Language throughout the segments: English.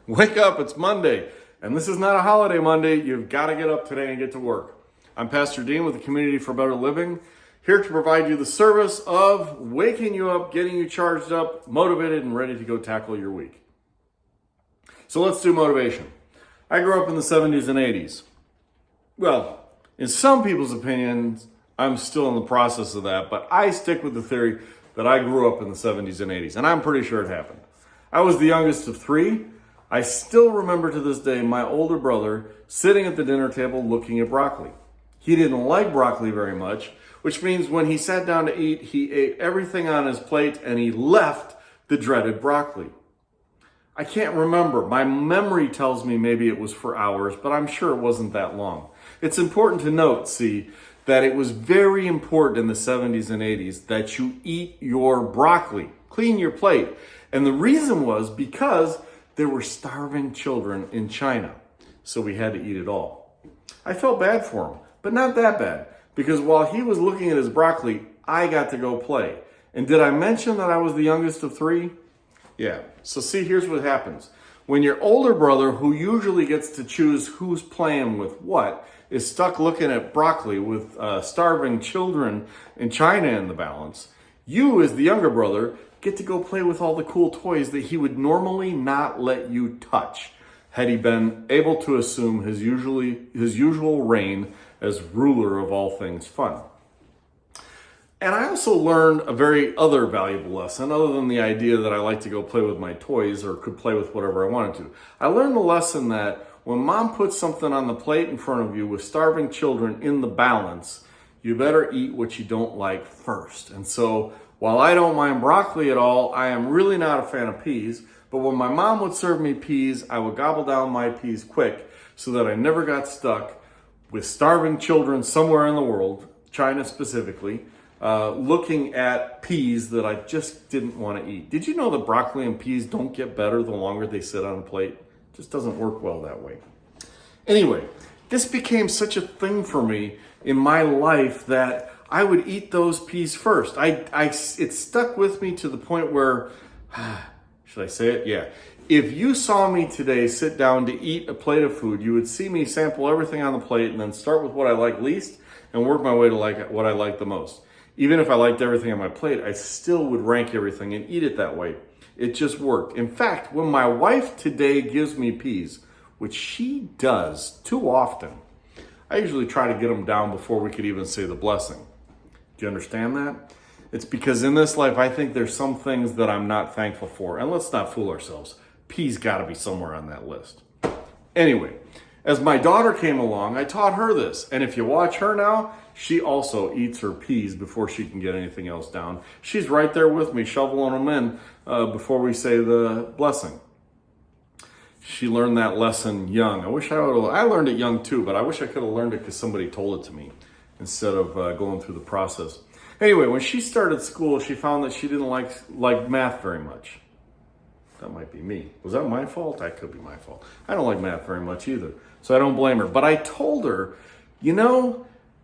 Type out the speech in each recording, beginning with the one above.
Wake up, it's Monday. And this is not a holiday Monday. You've got to get up today and get to work. I'm Pastor Dean with the Community for Better Living, here to provide you the service of waking you up, getting you charged up, motivated, and ready to go tackle your week. So let's do motivation. I grew up in the 70s and 80s. Well, in some people's opinions, I'm still in the process of that, but I stick with the theory that I grew up in the 70s and 80s, and I'm pretty sure it happened. I was the youngest of three. I still remember to this day my older brother sitting at the dinner table looking at broccoli. He didn't like broccoli very much, which means when he sat down to eat, he ate everything on his plate and he left the dreaded broccoli. I can't remember. My memory tells me maybe it was for hours, but I'm sure it wasn't that long. It's important to note, that it was very important in the 70s and 80s that you eat your broccoli, clean your plate. And the reason was because there were starving children in China, so we had to eat it all. I felt bad for him, but not that bad, because while he was looking at his broccoli, I got to go play. And did I mention that I was the youngest of three? Yeah, so here's what happens. When your older brother, who usually gets to choose who's playing with what, is stuck looking at broccoli with starving children in China in the balance, you, as the younger brother, get to go play with all the cool toys that he would normally not let you touch had he been able to assume his usual reign as ruler of all things fun. And I also learned a very other valuable lesson, other than the idea that I like to go play with my toys or could play with whatever I wanted to. I learned the lesson that when mom puts something on the plate in front of you with starving children in the balance, you better eat what you don't like first. And so while I don't mind broccoli at all, I am really not a fan of peas. But when my mom would serve me peas, I would gobble down my peas quick so that I never got stuck with starving children somewhere in the world, China specifically, looking at peas that I just didn't want to eat. Did you know that broccoli and peas don't get better the longer they sit on a plate? It just doesn't work well that way. Anyway, this became such a thing for me in my life that I would eat those peas first. It stuck with me to the point where, should I say it? Yeah. If you saw me today sit down to eat a plate of food, you would see me sample everything on the plate and then start with what I like least and work my way to what I like the most. Even if I liked everything on my plate, I still would rank everything and eat it that way. It just worked. In fact, when my wife today gives me peas, which she does too often, I usually try to get them down before we could even say the blessing. Do you understand that? It's because in this life, I think there's some things that I'm not thankful for. And let's not fool ourselves. Peas got to be somewhere on that list. Anyway, as my daughter came along, I taught her this. And if you watch her now, she also eats her peas before she can get anything else down. She's right there with me, shoveling them in before we say the blessing. She learned that lesson young. I learned it young too, but I wish I could have learned it because somebody told it to me instead of going through the process. Anyway, when she started school, she found that she didn't like math very much. That might be me. Was that my fault? That could be my fault. I don't like math very much either, so I don't blame her. But I told her,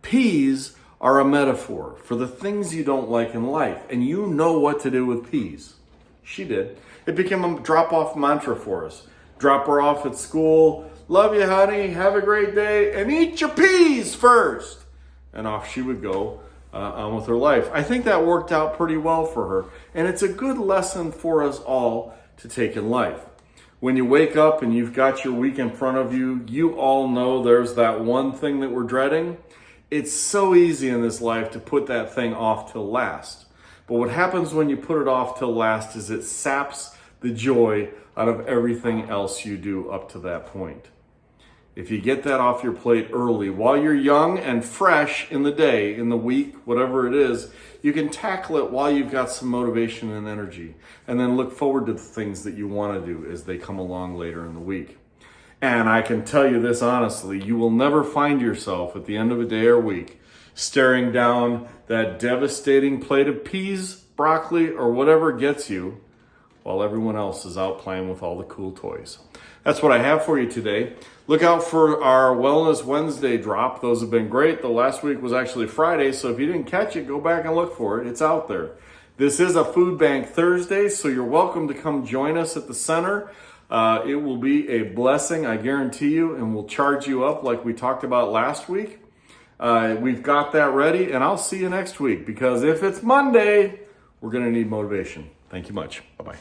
peas are a metaphor for the things you don't like in life, and you know what to do with peas. She did. It became a drop-off mantra for us. Drop her off at school. Love you, honey. Have a great day. And eat your peas first. And off she would go on with her life. I think that worked out pretty well for her. And it's a good lesson for us all to take in life. When you wake up and you've got your week in front of you, you all know there's that one thing that we're dreading. It's so easy in this life to put that thing off till last. But what happens when you put it off till last is it saps the joy out of everything else you do up to that point. If you get that off your plate early, while you're young and fresh in the day, in the week, whatever it is, you can tackle it while you've got some motivation and energy, and then look forward to the things that you want to do as they come along later in the week. And I can tell you this honestly, you will never find yourself at the end of a day or week staring down that devastating plate of peas, broccoli, or whatever gets you while everyone else is out playing with all the cool toys. That's what I have for you today. Look out for our Wellness Wednesday drop. Those have been great. The last week was actually Friday, so if you didn't catch it, go back and look for it. It's out there. This is a Food Bank Thursday, so you're welcome to come join us at the center. It will be a blessing, I guarantee you, and we'll charge you up like we talked about last week. We've got that ready, and I'll see you next week, because if it's Monday, we're going to need motivation. Thank you much. Bye-bye.